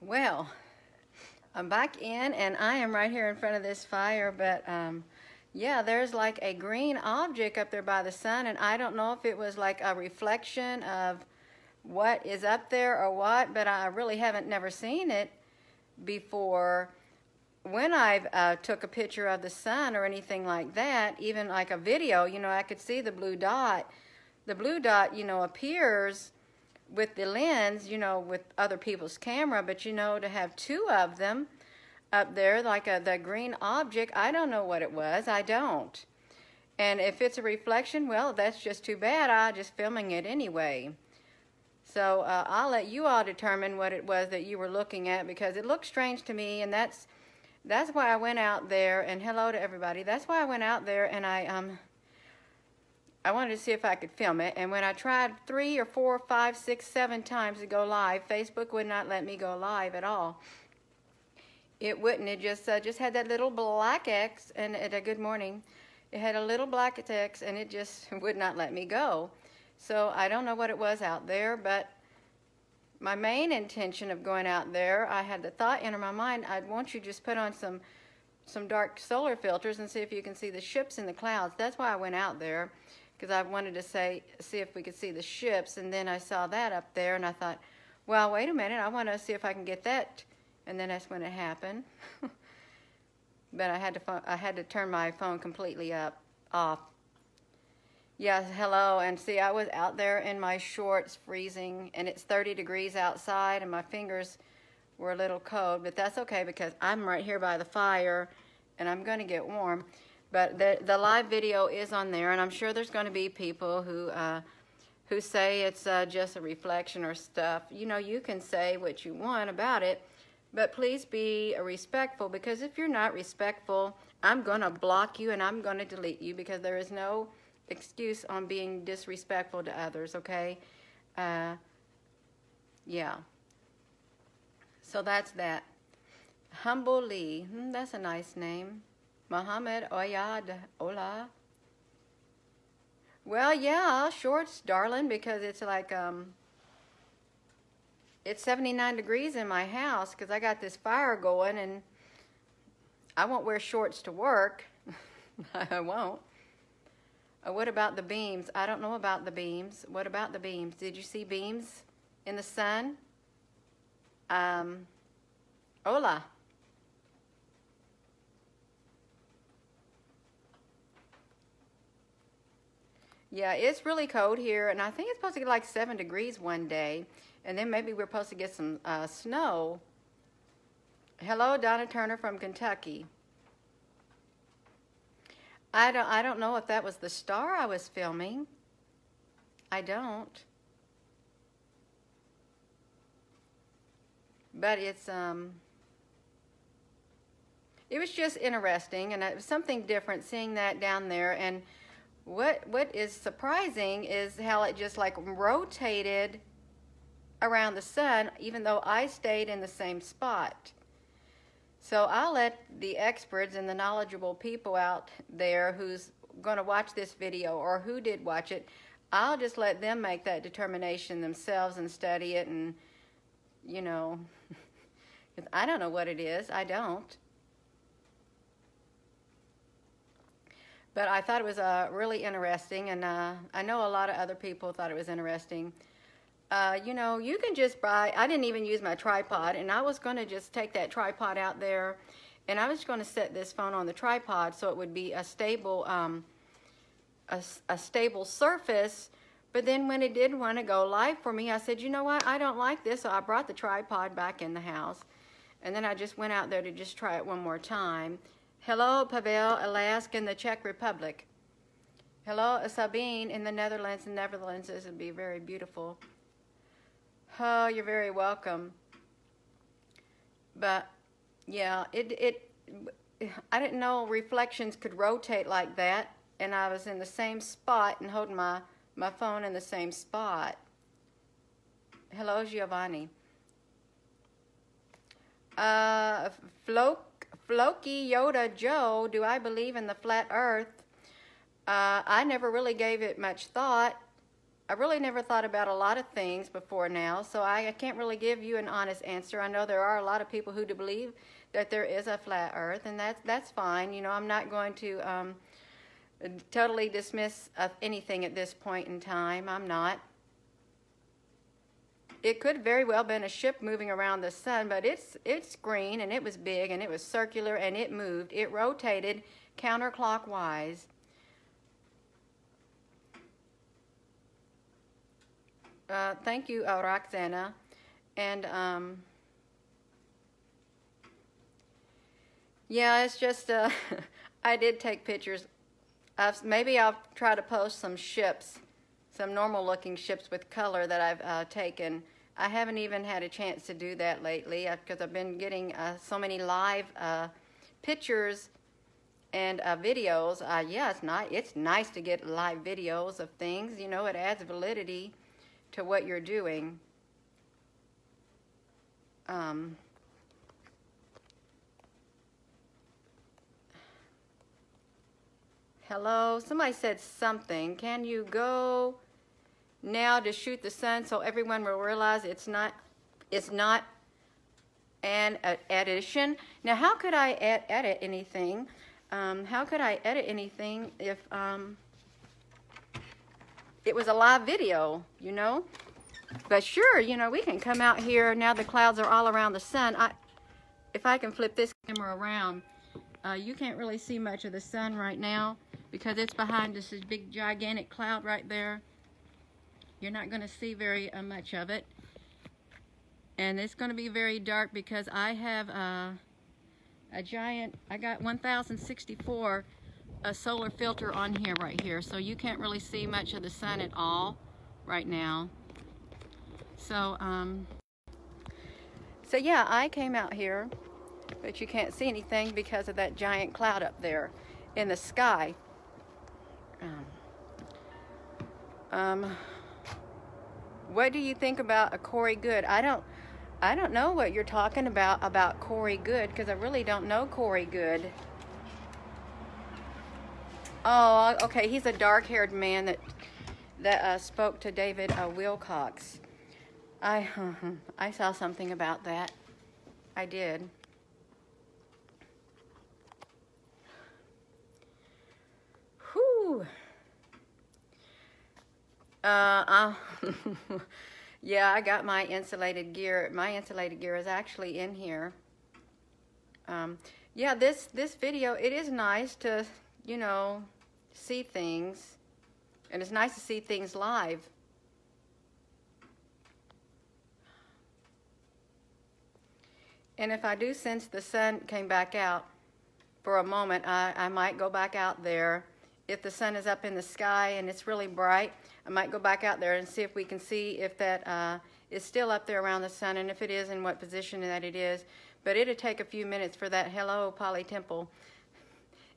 Well, I'm back in and I am right here in front of this fire, but yeah, there's like a green object up there by the sun, and I don't know if it was like a reflection of what is up there or what, but I really haven't never seen it before. When I took a picture of the sun or anything like that, even like a video, you know, I could see the blue dot. The blue dot, you know, appears with the lens, you know, with other people's camera, but you know, to have two of them up there, like the green object, I don't know what it was. I don't. And if it's a reflection, well, that's just too bad. I'm just filming it anyway. So I'll let you all determine what it was that you were looking at, because it looked strange to me, and that's why I went out there. And hello to everybody. That's why I went out there, and I wanted to see if I could film it. And when I tried 3 or 4, 5, 6, 7 times to go live, Facebook would not let me go live at all. It wouldn't. It just had that little black X, and good morning. It had a little black X, and it just would not let me go. So I don't know what it was out there, but my main intention of going out there, I had the thought enter my mind, I'd want you to just put on some dark solar filters and see if you can see the ships in the clouds. That's why I went out there, because I wanted to see if we could see the ships, and then I saw that up there, and I thought, well, wait a minute, I want to see if I can get that, and then that's when it happened. But I had to turn my phone completely off. Yes, hello, and see, I was out there in my shorts freezing, and it's 30 degrees outside, and my fingers were a little cold, but that's okay because I'm right here by the fire, and I'm going to get warm. But the live video is on there, and I'm sure there's going to be people who say it's just a reflection or stuff. You know, you can say what you want about it, but please be respectful, because if you're not respectful, I'm going to block you and I'm going to delete you, because there is no excuse on being disrespectful to others, okay? Yeah. So that's that. Humble Lee. That's a nice name. Muhammad Oyad. Hola. Well, yeah, shorts, darling, because it's like, it's 79 degrees in my house because I got this fire going, and I won't wear shorts to work. I won't. What about the beams? I don't know about the beams. What about the beams? Did you see beams in the sun? Hola. Yeah, it's really cold here, and I think it's supposed to get like 7 degrees one day, and then maybe we're supposed to get some snow. Hello, Donna Turner from Kentucky. I don't know if that was the star I was filming. I don't. But it was just interesting, and it was something different seeing that down there. And what is surprising is how it just like rotated around the sun, even though I stayed in the same spot. So I'll let the experts and the knowledgeable people out there who's going to watch this video, or who did watch it, I'll just let them make that determination themselves and study it, and, you know, I don't know what it is. I don't. But I thought it was really interesting, and I know a lot of other people thought it was interesting. You know, you can just buy, I didn't even use my tripod, and I was going to just take that tripod out there, and I was going to set this phone on the tripod so it would be a stable stable surface. But then when it didn't want to go live for me, I said, you know what, I don't like this, so I brought the tripod back in the house, and then I just went out there to just try it one more time. Hello, Pavel, Alaska, in the Czech Republic. Hello, Sabine in the Netherlands. The Netherlands is would be very beautiful. Oh, you're very welcome. But yeah, I didn't know reflections could rotate like that, and I was in the same spot and holding my phone in the same spot. Hello, Giovanni. Floki Yoda Joe, do I believe in the flat earth? I never really gave it much thought. I really never thought about a lot of things before now, so I can't really give you an honest answer. I know there are a lot of people who do believe that there is a flat earth, and that's fine. You know, I'm not going to totally dismiss anything at this point in time. I'm not. It could very well have been a ship moving around the sun, but it's green, and it was big, and it was circular, and it moved. It rotated counterclockwise. Thank you, Roxana. And yeah, it's just I did take pictures. Maybe I'll try to post some ships, some normal-looking ships with color that I've taken. I haven't even had a chance to do that lately because I've been getting so many live pictures and videos. Yeah, it's nice to get live videos of things. You know, it adds validity to what you're doing. Hello, somebody said something. Can you go now to shoot the sun so everyone will realize it's not an addition? Now, how could I edit anything? How could I edit anything if it was a live video, you know? But sure, you know, we can come out here. Now the clouds are all around the sun. If I can flip this camera around, you can't really see much of the sun right now because it's behind this big gigantic cloud right there. You're not going to see very much of it. And it's going to be very dark because I have a giant, I got 1064 a solar filter on here right here, so you can't really see much of the sun at all right now. So so yeah, I came out here, but you can't see anything because of that giant cloud up there in the sky. What do you think about a Corey Good? I don't know what you're talking about Corey Good, because I really don't know Corey Good. Oh, okay. He's a dark-haired man that spoke to David Wilcox. I saw something about that. I did. Whew. Yeah, I got my insulated gear. My insulated gear is actually in here. Yeah, this video, it is nice to, you know, see things, and it's nice to see things live. And if I do sense the sun came back out for a moment, I might go back out there. If the sun is up in the sky and it's really bright, I might go back out there and see if we can see if that is still up there around the sun, and if it is, in what position that it is. But it'll take a few minutes for that. Hello, Polly Temple.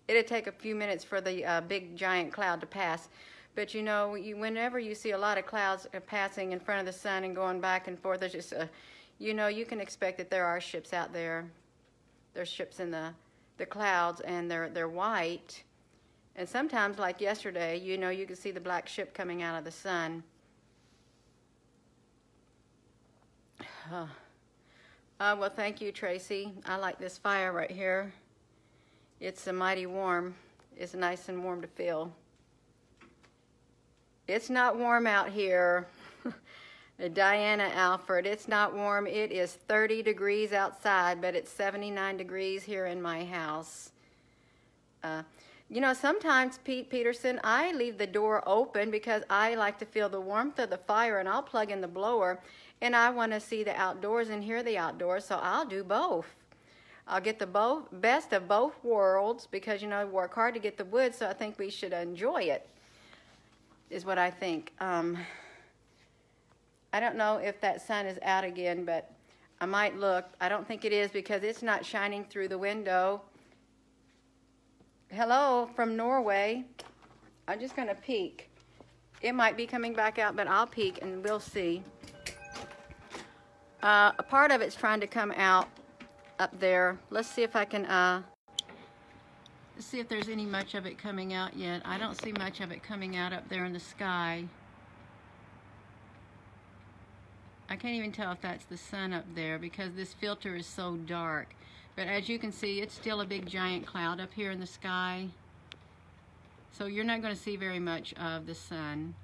It'll take a few minutes for the big giant cloud to pass. But you know, whenever you see a lot of clouds passing in front of the sun and going back and forth, there's just you know, you can expect that there are ships out there. There's ships in the clouds, and they're white. And sometimes, like yesterday, you know, you can see the black ship coming out of the sun. Well, thank you, Tracy. I like this fire right here. It's mighty warm. It's nice and warm to feel. It's not warm out here. Diana Alfred, it's not warm. It is 30 degrees outside, but it's 79 degrees here in my house. You know, sometimes, Pete Peterson, I leave the door open because I like to feel the warmth of the fire, and I'll plug in the blower, and I want to see the outdoors and hear the outdoors, so I'll do both. I'll get the best of both worlds because, you know, work hard to get the wood, so I think we should enjoy it, is what I think. I don't know if that sun is out again, but I might look. I don't think it is because it's not shining through the window. Hello from Norway. I'm just going to peek. It might be coming back out, but I'll peek and we'll see. A part of it's trying to come out up there. Let's see if I can, let's see if there's any much of it coming out yet. I don't see much of it coming out up there in the sky. I can't even tell if that's the sun up there because this filter is so dark. But as you can see, it's still a big giant cloud up here in the sky. So you're not going to see very much of the sun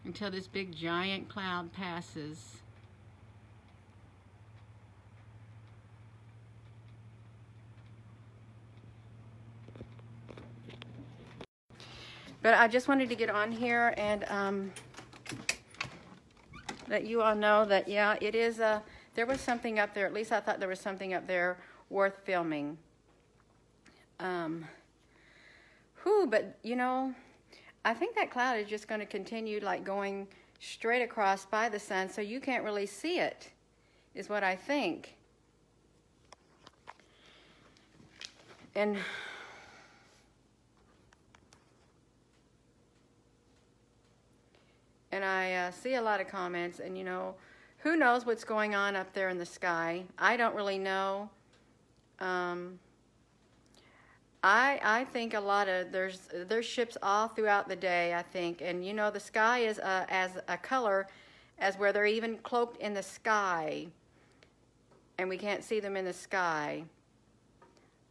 until this big giant cloud passes. But I just wanted to get on here and let you all know that, yeah, it is there was something up there. At least I thought there was something up there worth filming. But you know, I think that cloud is just going to continue like going straight across by the sun, so you can't really see it, is what I think. And I see a lot of comments, and you know, who knows what's going on up there in the sky? I don't really know. I think a lot of, there's ships all throughout the day, I think, and you know, the sky is as a color as where they're even cloaked in the sky, and we can't see them in the sky.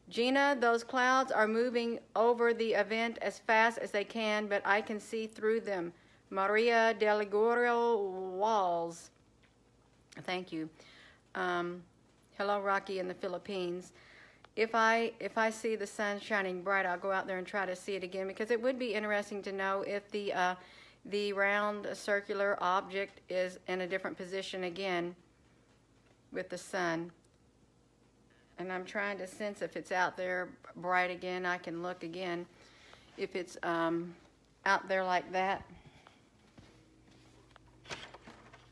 Gina, those clouds are moving over the event as fast as they can, but I can see through them. Maria Deligorio Walls. Thank you. Hello, Rocky in the Philippines. If I see the sun shining bright, I'll go out there and try to see it again, because it would be interesting to know if the round circular object is in a different position again with the sun. And I'm trying to sense if it's out there bright again. I can look again if it's out there like that.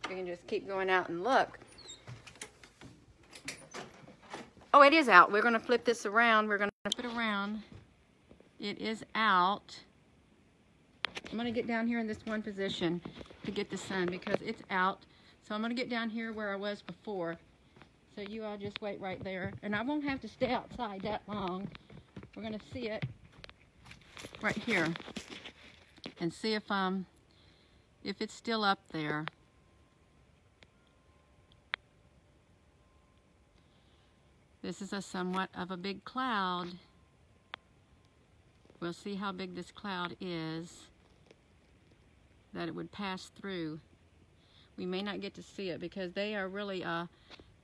We can just keep going out and look. Oh, it is out. We're going to flip this around. We're going to flip it around. It is out. I'm going to get down here in this one position to get the sun because it's out. So I'm going to get down here where I was before. So you all just wait right there. And I won't have to stay outside that long. We're going to see it right here and see if it's still up there. This is a somewhat of a big cloud. We'll see how big this cloud is that it would pass through. We may not get to see it because they are really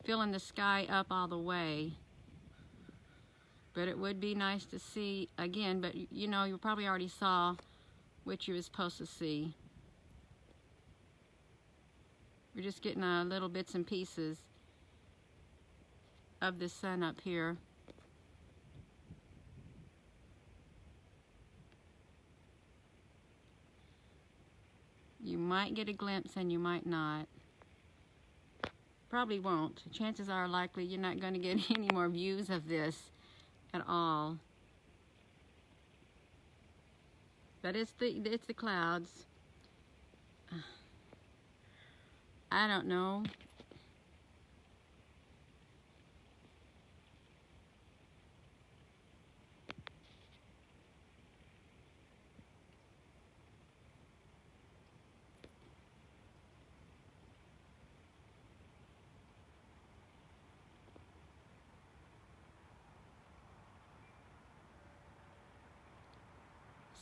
filling the sky up all the way. But it would be nice to see again, but you know, you probably already saw what you were supposed to see. We're just getting little bits and pieces of the sun up here. You might get a glimpse and you might not. Probably won't. Chances are likely you're not going to get any more views of this at all. But it's the clouds. I don't know.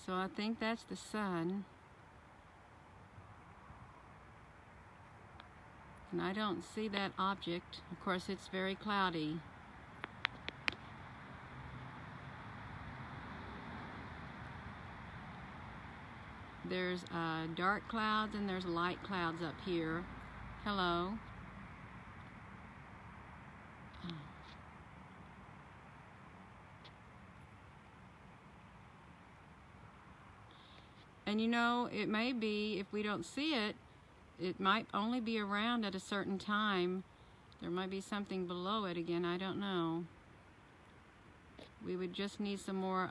So I think that's the sun. And I don't see that object. Of course, it's very cloudy. There's dark clouds and there's light clouds up here. Hello. And you know, it may be, if we don't see it, it might only be around at a certain time. There might be something below it again, I don't know. We would just need some more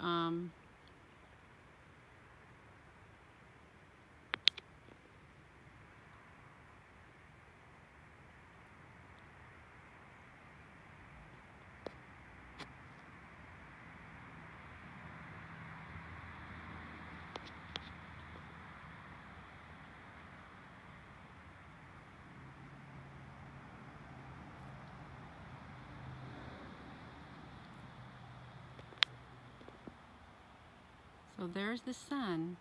So there's the sun.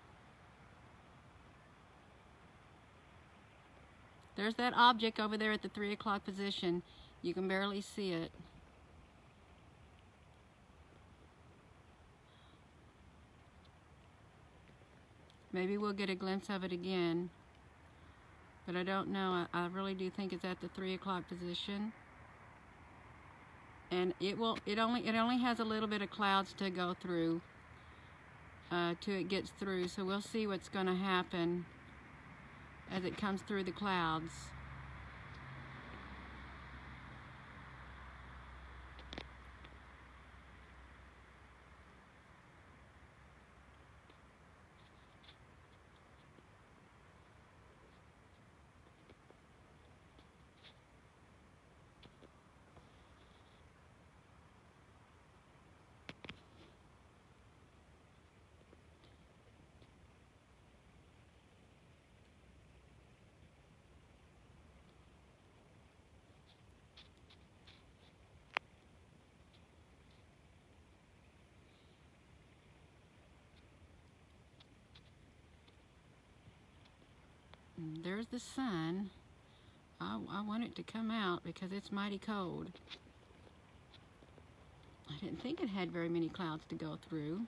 There's that object over there at the 3 o'clock position. You can barely see it. Maybe we'll get a glimpse of it again, but I don't know. I really do think it's at the 3 o'clock position, and it only has a little bit of clouds to go through till it gets through. So we'll see what's going to happen as it comes through the clouds. There's the sun. I want it to come out because it's mighty cold. I didn't think it had very many clouds to go through.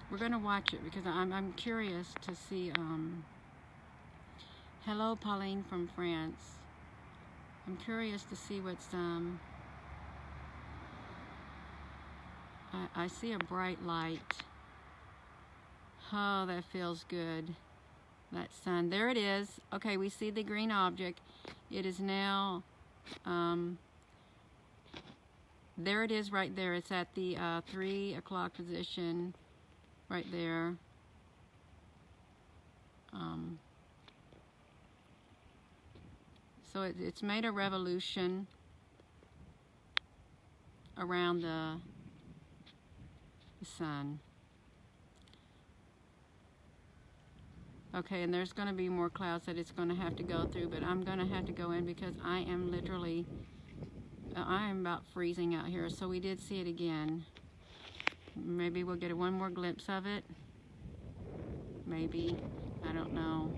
We're going to watch it because I'm curious to see. Hello, Pauline from France. I'm curious to see what's, I see a bright light. Oh, that feels good. That sun. There it is. Okay, we see the green object. It is now, there it is right there. It's at the 3 o'clock position right there. So it's made a revolution around the sun. Okay, and there's going to be more clouds that it's going to have to go through, but I'm going to have to go in because I am literally, I am about freezing out here. So we did see it again. Maybe we'll get one more glimpse of it. Maybe. I don't know.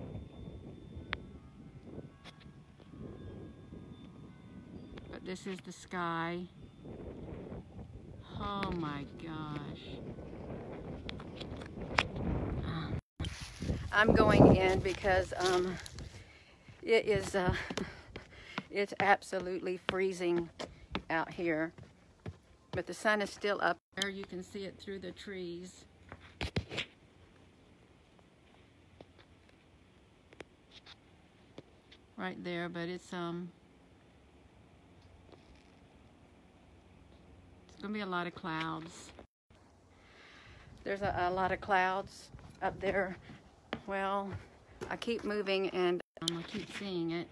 But this is the sky. Oh my gosh. I'm going in because it is it's absolutely freezing out here. But the sun is still up there. You can see it through the trees. Right there, but it's gonna be a lot of clouds. There's a lot of clouds up there. Well, I keep moving and I keep seeing it.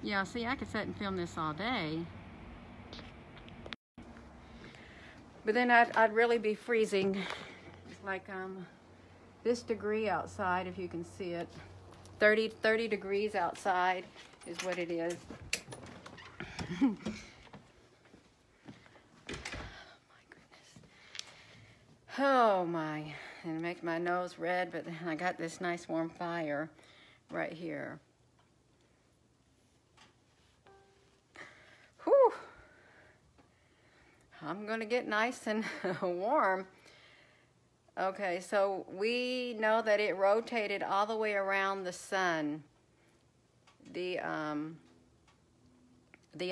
Yeah, see, I could sit and film this all day. But then I'd really be freezing. It's like this degree outside, if you can see it. 30 degrees outside is what it is. Oh my goodness. Oh my. And it makes my nose red, but I got this nice warm fire right here. Whew. I'm gonna get nice and warm. Okay, so we know that it rotated all the way around the sun. The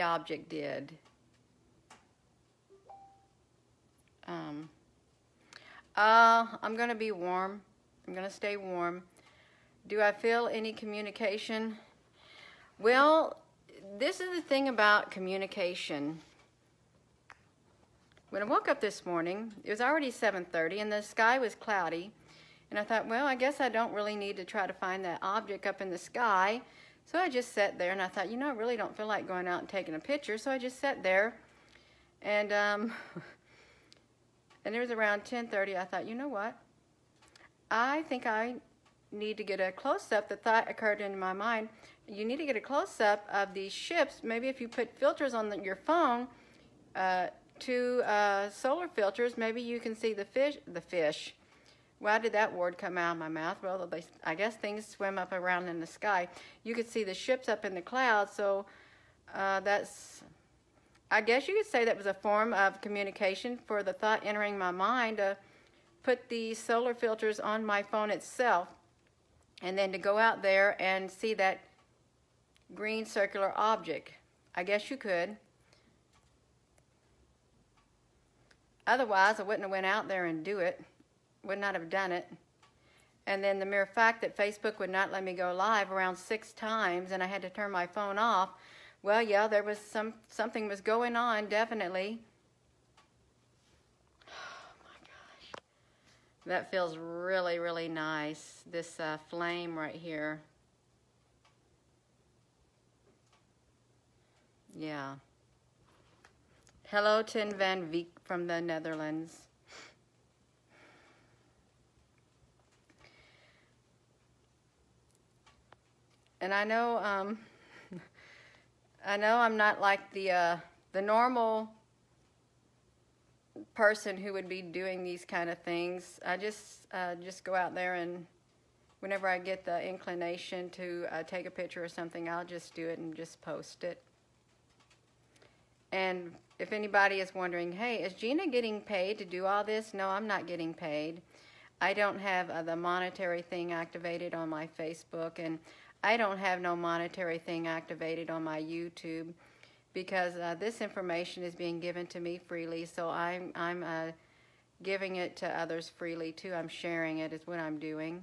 object did. I'm gonna be warm. I'm gonna stay warm. Do I feel any communication? Well, this is the thing about communication. When I woke up this morning, it was already 7:30 and the sky was cloudy. And I thought, well, I guess I don't really need to try to find that object up in the sky. So I just sat there and I thought, you know, I really don't feel like going out and taking a picture. So I just sat there And and it was around 10:30. I thought, you know what? I think I need to get a close-up. The thought occurred into my mind. You need to get a close-up of these ships. Maybe if you put filters on your phone, two solar filters, maybe you can see the fish. Why did that word come out of my mouth? Well, I guess things swim up around in the sky. You could see the ships up in the clouds, so I guess you could say that was a form of communication for the thought entering my mind to put the solar filters on my phone itself, and then to go out there and see that green circular object. I guess you could. Otherwise, I wouldn't have went out there and do it. Would not have done it. And then the mere fact that Facebook would not let me go live around 6 times and I had to turn my phone off, well, yeah, there was something was going on, definitely. Oh my gosh. That feels really, really nice, this flame right here. Yeah. Hello, Tin Van Veek from the Netherlands. And I know I'm not like the normal person who would be doing these kind of things. I just go out there, and whenever I get the inclination to take a picture or something, I'll just do it and just post it. And if anybody is wondering, hey, is Gina getting paid to do all this? No, I'm not getting paid. I don't have the monetary thing activated on my Facebook, and I don't have no monetary thing activated on my YouTube, because this information is being given to me freely, so I'm giving it to others freely too. I'm sharing it is what I'm doing.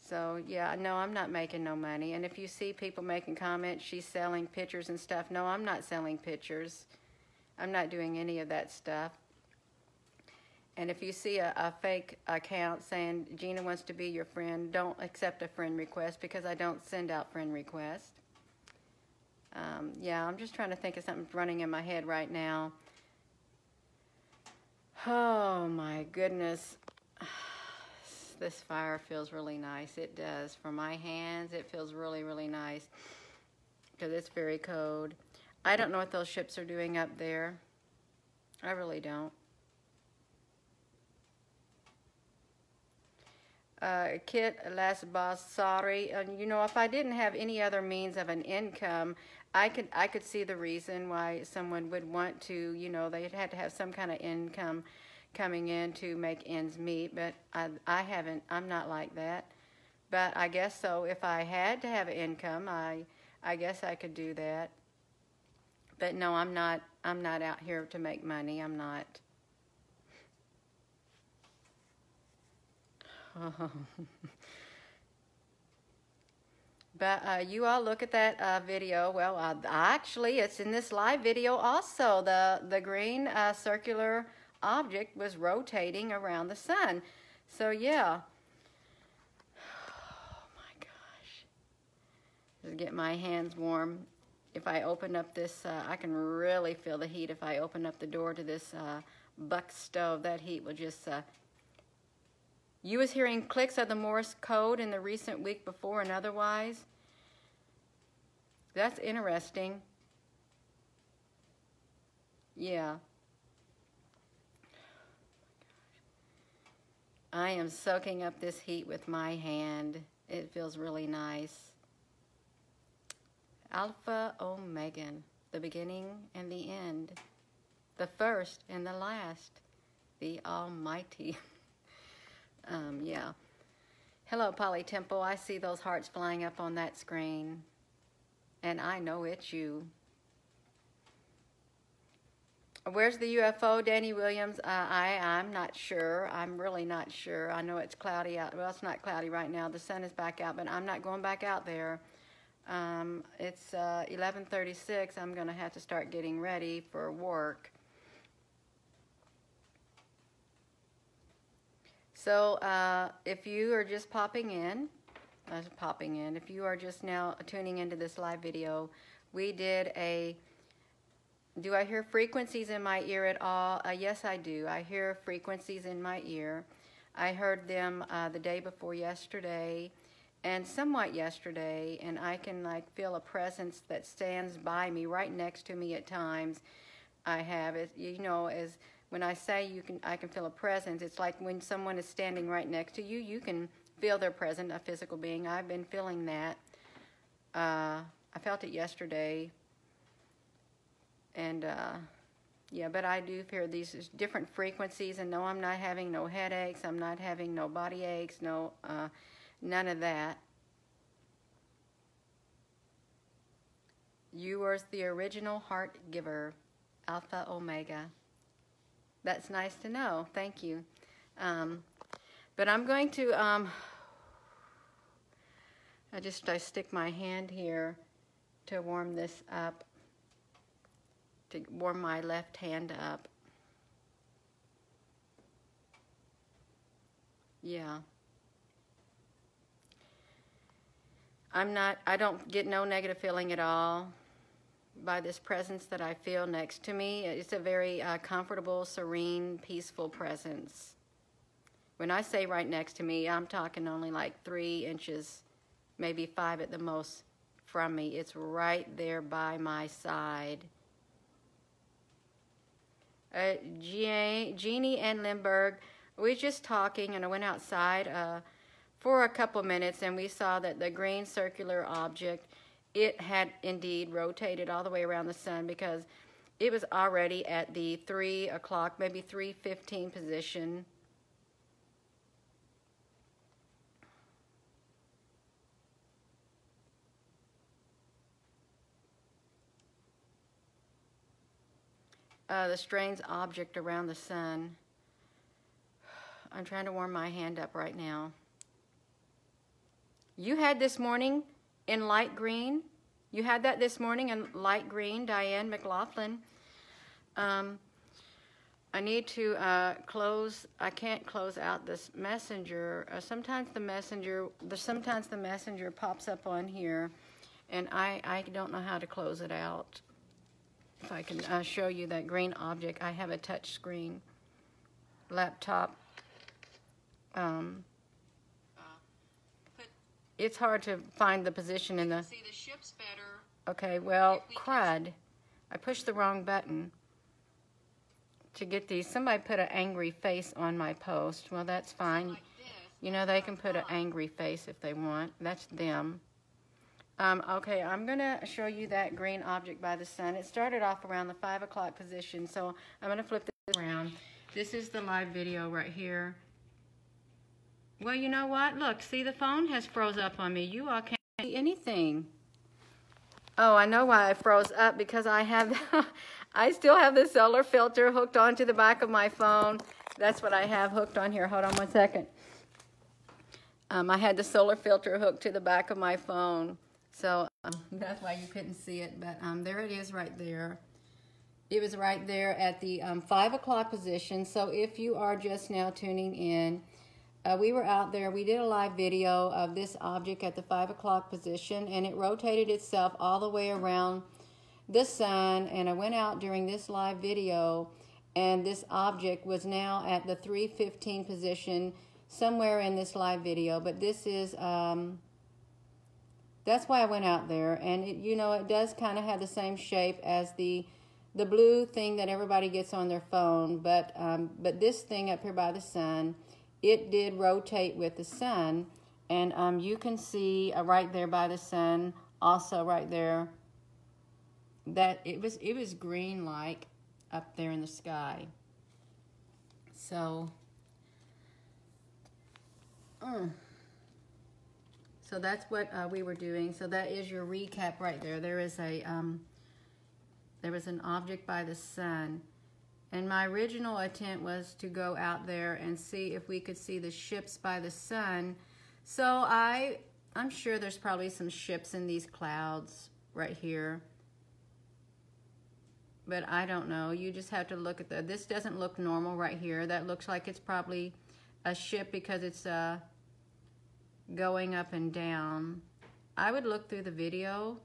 So yeah, no, I'm not making no money. And if you see people making comments, she's selling pictures and stuff. No, I'm not selling pictures. I'm not doing any of that stuff. And if you see a fake account saying Gina wants to be your friend, don't accept a friend request, because I don't send out friend requests. Yeah, I'm just trying to think of something running in my head right now. Oh my goodness. This fire feels really nice. It does. For my hands, it feels really, really nice, because it's very cold. I don't know what those ships are doing up there. I really don't. Kit Las Basari, and you know, if I didn't have any other means of an income, I could see the reason why someone would want to, you know, they'd have to have some kind of income coming in to make ends meet, but I'm not like that. But I guess so, if I had to have an income, I guess I could do that. But no, I'm not out here to make money. I'm not. Oh. But you all look at that video. Well, actually, it's in this live video also. The green circular object was rotating around the sun. So yeah. Oh my gosh. Just get my hands warm. If I open up this, I can really feel the heat. If I open up the door to this buck stove, that heat will just... You was hearing clicks of the Morse code in the recent week before and otherwise. That's interesting. Yeah. I am soaking up this heat with my hand. It feels really nice. Alpha Omega, the beginning and the end, the first and the last, the Almighty. Yeah. Hello, Polly Temple. I see those hearts flying up on that screen. And I know it's you. Where's the UFO, Danny Williams? I'm not sure. I'm really not sure. I know it's cloudy out. Well, it's not cloudy right now. The sun is back out, but I'm not going back out there. It's 11:36. I'm going to have to start getting ready for work. So if you are just popping in, if you are just now tuning into this live video, we did a Do I hear frequencies in my ear at all? Yes, I do. I hear frequencies in my ear. I heard them the day before yesterday and somewhat yesterday, and I can like feel a presence that stands by me, right next to me at times. I have it, you know, as when I say I can feel a presence, it's like when someone is standing right next to you, you can feel their presence, a physical being. I've been feeling that. I felt it yesterday. And yeah, but I do hear these different frequencies, and no, I'm not having no headaches. I'm not having no body aches, no, none of that. You are the original heart giver, Alpha Omega. That's nice to know. Thank you. But I'm going to, I stick my hand here to warm this up, to warm my left hand up. Yeah. I don't get no negative feeling at all by this presence that I feel next to me. It's a very comfortable, serene, peaceful presence. When I say right next to me, I'm talking only like 3 inches, maybe 5 at the most from me. It's right there by my side. Jeannie and Lindbergh, we were just talking, and I went outside for a couple minutes, and we saw that the green circular object, it had indeed rotated all the way around the sun, because it was already at the 3 o'clock, maybe 3:15 position. The strange object around the sun. I'm trying to warm my hand up right now. You had this morning in light green. You had that this morning in light green, Diane McLaughlin. I need to close. I can't close out this messenger. Sometimes the messenger pops up on here, and I don't know how to close it out. If I can show you that green object, I have a touch screen laptop. It's hard to find the position in the... See the ships better. Okay, well, crud. I pushed the wrong button to get these. Somebody put an angry face on my post. Well, that's fine. Like you know, they can put an angry face if they want. That's them. Okay, I'm going to show you that green object by the sun. It started off around the 5 o'clock position, so I'm going to flip this around. This is the live video right here. Well, you know what? Look, see, the phone has froze up on me. You all can't see anything. Oh, I know why I froze up, because I still have the solar filter hooked onto the back of my phone. That's what I have hooked on here. Hold on one second. I had the solar filter hooked to the back of my phone. So that's why you couldn't see it, but there it is right there. It was right there at the 5 o'clock position. So if you are just now tuning in, we were out there. We did a live video of this object at the 5 o'clock position, and it rotated itself all the way around the sun. And I went out during this live video, and this object was now at the 3:15 position somewhere in this live video. But this is... that's why I went out there, and you know, it does kind of have the same shape as the blue thing that everybody gets on their phone, but this thing up here by the sun, it did rotate with the sun, and you can see right there by the sun, also right there, that it was green like up there in the sky. So. So that's what we were doing. So that is your recap right there. There was an object by the sun, and my original intent was to go out there and see if we could see the ships by the sun. So I'm sure there's probably some ships in these clouds right here, but I don't know. You just have to look at this doesn't look normal right here. That looks like it's probably a ship because it's going up and down. I would look through the video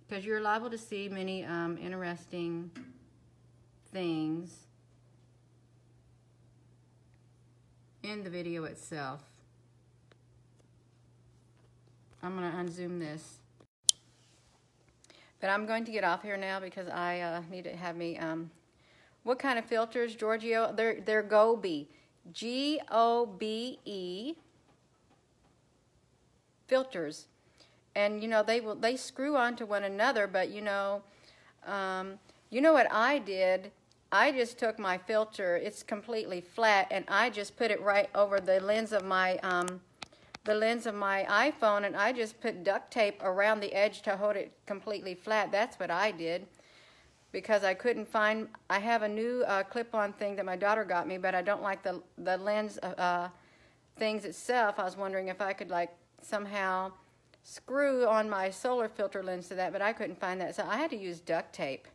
because you're liable to see many interesting things in the video itself. I'm going to unzoom this. But I'm going to get off here now because I need to have me, what kind of filters, Giorgio? They're Gobe, G-O-B-E filters. And, you know, they screw onto one another, but, you know what I did? I just took my filter, it's completely flat, and I just put it right over the lens of my iPhone, and I just put duct tape around the edge to hold it completely flat. That's what I did, because I couldn't find, I have a new clip-on thing that my daughter got me, but I don't like the lens things itself. I was wondering if I could, like, somehow screw on my solar filter lens to that, but I couldn't find that, so I had to use duct tape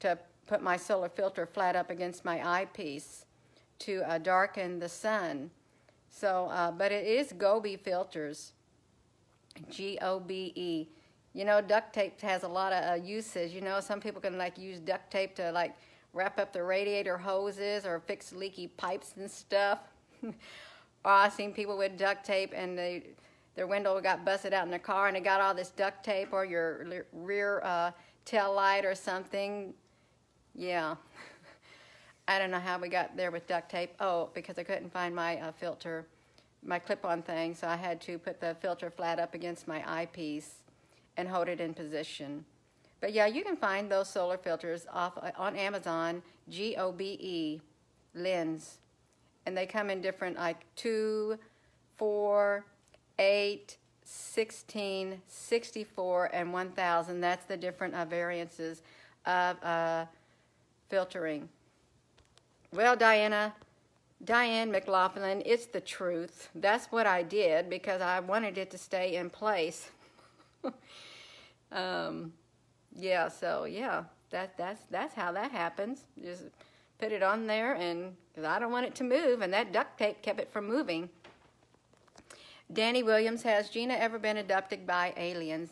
to put my solar filter flat up against my eyepiece to darken the sun. So, but it is Gobe filters, G-O-B-E. You know, duct tape has a lot of uses. You know, some people can, like, use duct tape to, like, wrap up the radiator hoses or fix leaky pipes and stuff. Or I've seen people with duct tape and their window got busted out in their car and they got all this duct tape, or your rear tail light or something. Yeah. I don't know how we got there with duct tape. Oh, because I couldn't find my filter, my clip-on thing, so I had to put the filter flat up against my eyepiece and hold it in position. But yeah, you can find those solar filters on Amazon, G-O-B-E, lens. And they come in different, like 2, 4, 8, 16, 64, and 1000. That's the different variances of filtering. Well, Diane McLaughlin, it's the truth. That's what I did because I wanted it to stay in place. Yeah, so yeah, that's how that happens. Just put it on there, and because I don't want it to move, and that duct tape kept it from moving. Danny Williams, has Gina ever been abducted by aliens?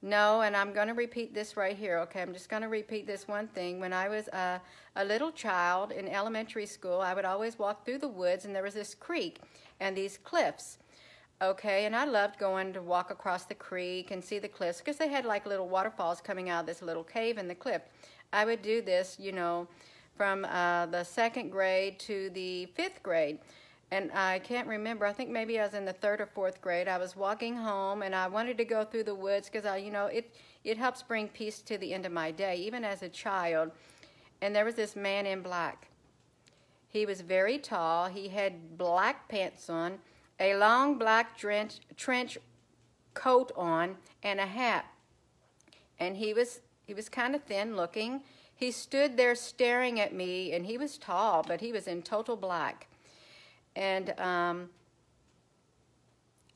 No, and I'm going to repeat this right here, okay? I'm just going to repeat this one thing. When I was a little child in elementary school, I would always walk through the woods, and there was this creek and these cliffs, okay? And I loved going to walk across the creek and see the cliffs because they had like little waterfalls coming out of this little cave in the cliff. I would do this, you know, from the 2nd grade to the 5th grade. And I can't remember, I think maybe I was in the 3rd or 4th grade. I was walking home, and I wanted to go through the woods because, you know, it helps bring peace to the end of my day, even as a child. And there was this man in black. He was very tall. He had black pants on, a long black trench coat on, and a hat. And he was kind of thin looking. He stood there staring at me, and he was tall, but he was in total black. And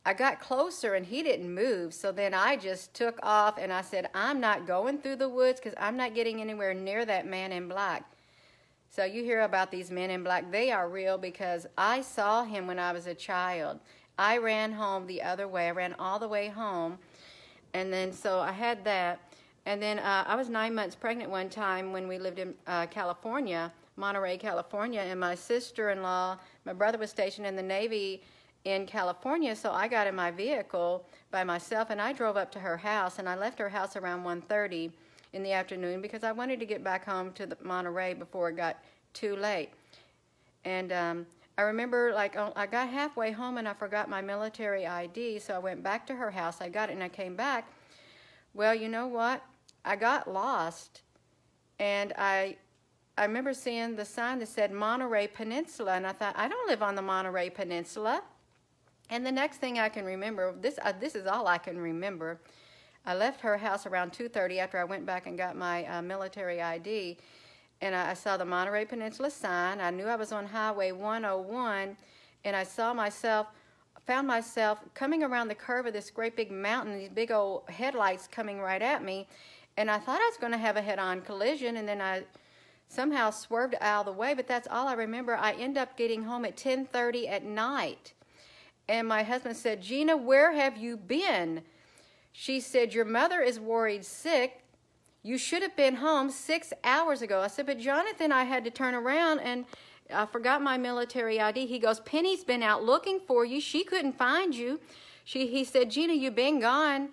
I got closer, and he didn't move. So then I just took off, and I said, I'm not going through the woods because I'm not getting anywhere near that man in black. So you hear about these men in black. They are real because I saw him when I was a child. I ran home the other way. I ran all the way home. And then so I had that. And then I was 9 months pregnant one time when we lived in California, Monterey, California, and my sister-in-law, my brother was stationed in the Navy in California, so I got in my vehicle by myself, and I drove up to her house, and I left her house around 1:30 in the afternoon because I wanted to get back home to Monterey before it got too late. And I remember, like, I got halfway home, and I forgot my military ID, so I went back to her house. I got it, and I came back. Well, you know what? I got lost, and I remember seeing the sign that said Monterey Peninsula, and I thought, I don't live on the Monterey Peninsula. And the next thing I can remember, this is all I can remember, I left her house around 2:30 after I went back and got my military ID, and I saw the Monterey Peninsula sign. I knew I was on Highway 101, and I found myself coming around the curve of this great big mountain, these big old headlights coming right at me, and I thought I was going to have a head-on collision, and then I somehow swerved out of the way, but that's all I remember. I ended up getting home at 10:30 at night, and my husband said, Gina, where have you been? She said, your mother is worried sick. You should have been home 6 hours ago. I said, but Jonathan, I had to turn around and I forgot my military ID. He goes, Penny's been out looking for you. She couldn't find you. He said, Gina, you've been gone.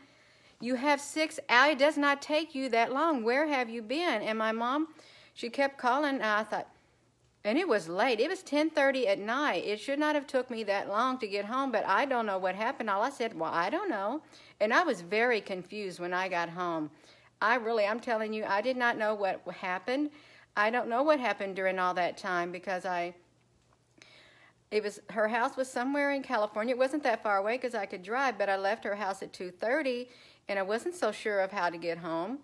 You have 6 hours. It does not take you that long. Where have you been? And my mom, she kept calling. And I thought, and it was late. It was 10:30 at night. It should not have took me that long to get home, but I don't know what happened. All I said, well, I don't know. And I was very confused when I got home. I'm telling you, I did not know what happened. I don't know what happened during all that time because her house was somewhere in California. It wasn't that far away because I could drive, but I left her house at 2:30 and I wasn't so sure of how to get home.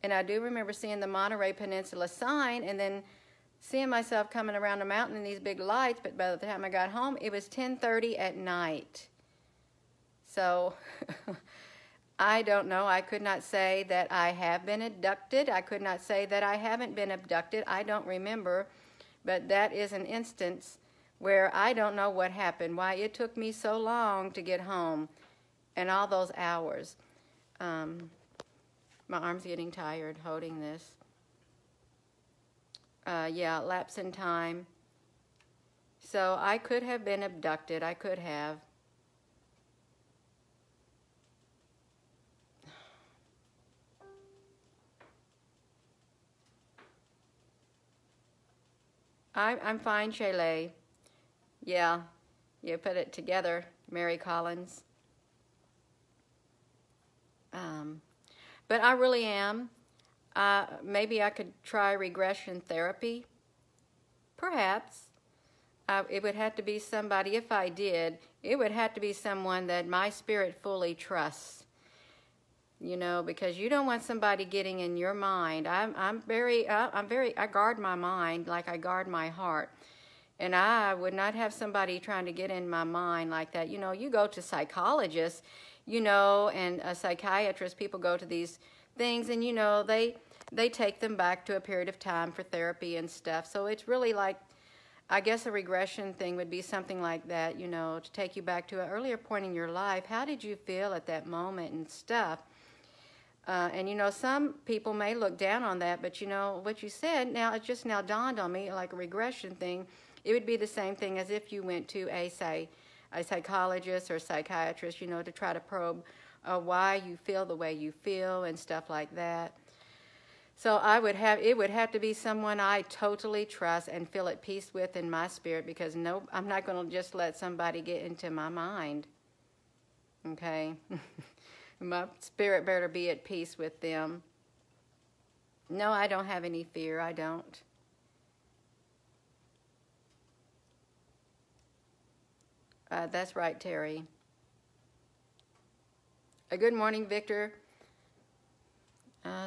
And I do remember seeing the Monterey Peninsula sign and then seeing myself coming around the mountain in these big lights, but by the time I got home, it was 10:30 at night. So I don't know. I could not say that I have been abducted. I could not say that I haven't been abducted. I don't remember, but that is an instance where I don't know what happened, why it took me so long to get home and all those hours. My arm's getting tired holding this. Yeah, lapse in time. So I could have been abducted. I could have. I'm fine, Shaylee. Yeah, you put it together, Mary Collins. But I really am. Maybe I could try regression therapy. Perhaps. It would have to be somebody, if I did, it would have to be someone that my spirit fully trusts. You know, because you don't want somebody getting in your mind. I guard my mind like I guard my heart. And I would not have somebody trying to get in my mind like that. You know, you go to psychologists, you know, and a psychiatrist, people go to these things and, you know, they take them back to a period of time for therapy and stuff. So it's really like, I guess a regression thing would be something like that, you know, to take you back to an earlier point in your life. How did you feel at that moment and stuff? And, you know, some people may look down on that, but, you know, what you said, now it just now dawned on me, like a regression thing, it would be the same thing as if you went to a psychologist or psychiatrist, you know, to try to probe why you feel the way you feel and stuff like that. So it would have to be someone I totally trust and feel at peace with in my spirit, because no, I'm not going to just let somebody get into my mind. Okay? My spirit better be at peace with them. No, I don't have any fear. I don't. That's right, Terry. Good morning, Victor.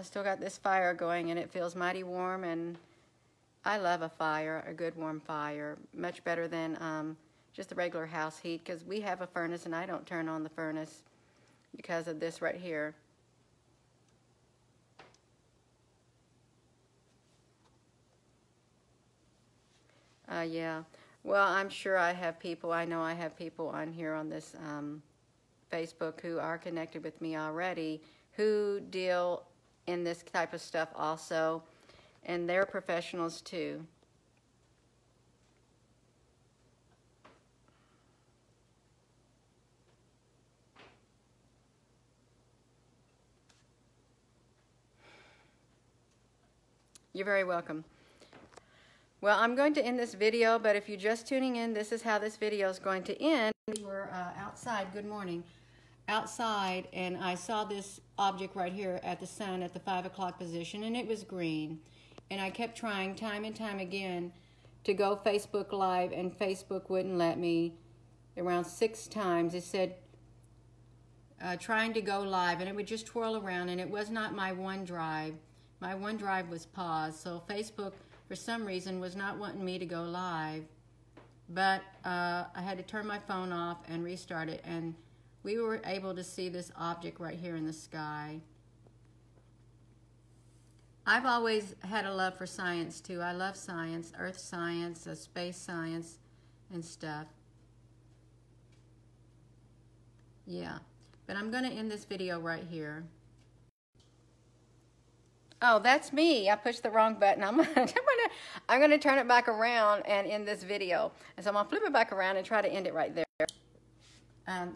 Still got this fire going, and it feels mighty warm, and I love a fire, a good warm fire, much better than just the regular house heat, because we have a furnace, and I don't turn on the furnace because of this right here. Yeah. Well, I'm sure I have people, I know I have people on here on this Facebook who are connected with me already who deal in this type of stuff also, and they're professionals too. You're very welcome. Well, I'm going to end this video, but if you're just tuning in, this is how this video is going to end. We were outside, good morning, outside, and I saw this object right here at the sun at the 5 o'clock position, and it was green. And I kept trying time and time again to go Facebook Live, and Facebook wouldn't let me. Around 6 times it said trying to go live, and it would just twirl around, and it was not my OneDrive. My OneDrive was paused, so Facebook for some reason was not wanting me to go live. But I had to turn my phone off and restart it, and we were able to see this object right here in the sky. I've always had a love for science too. I love science, earth science, space science and stuff. Yeah. But I'm going to end this video right here. Oh, that's me. I pushed the wrong button. I'm gonna turn it back around and end this video. And so I'm gonna flip it back around and try to end it right there.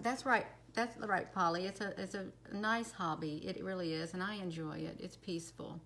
That's right. That's right, Polly. It's a nice hobby. It really is, and I enjoy it. It's peaceful.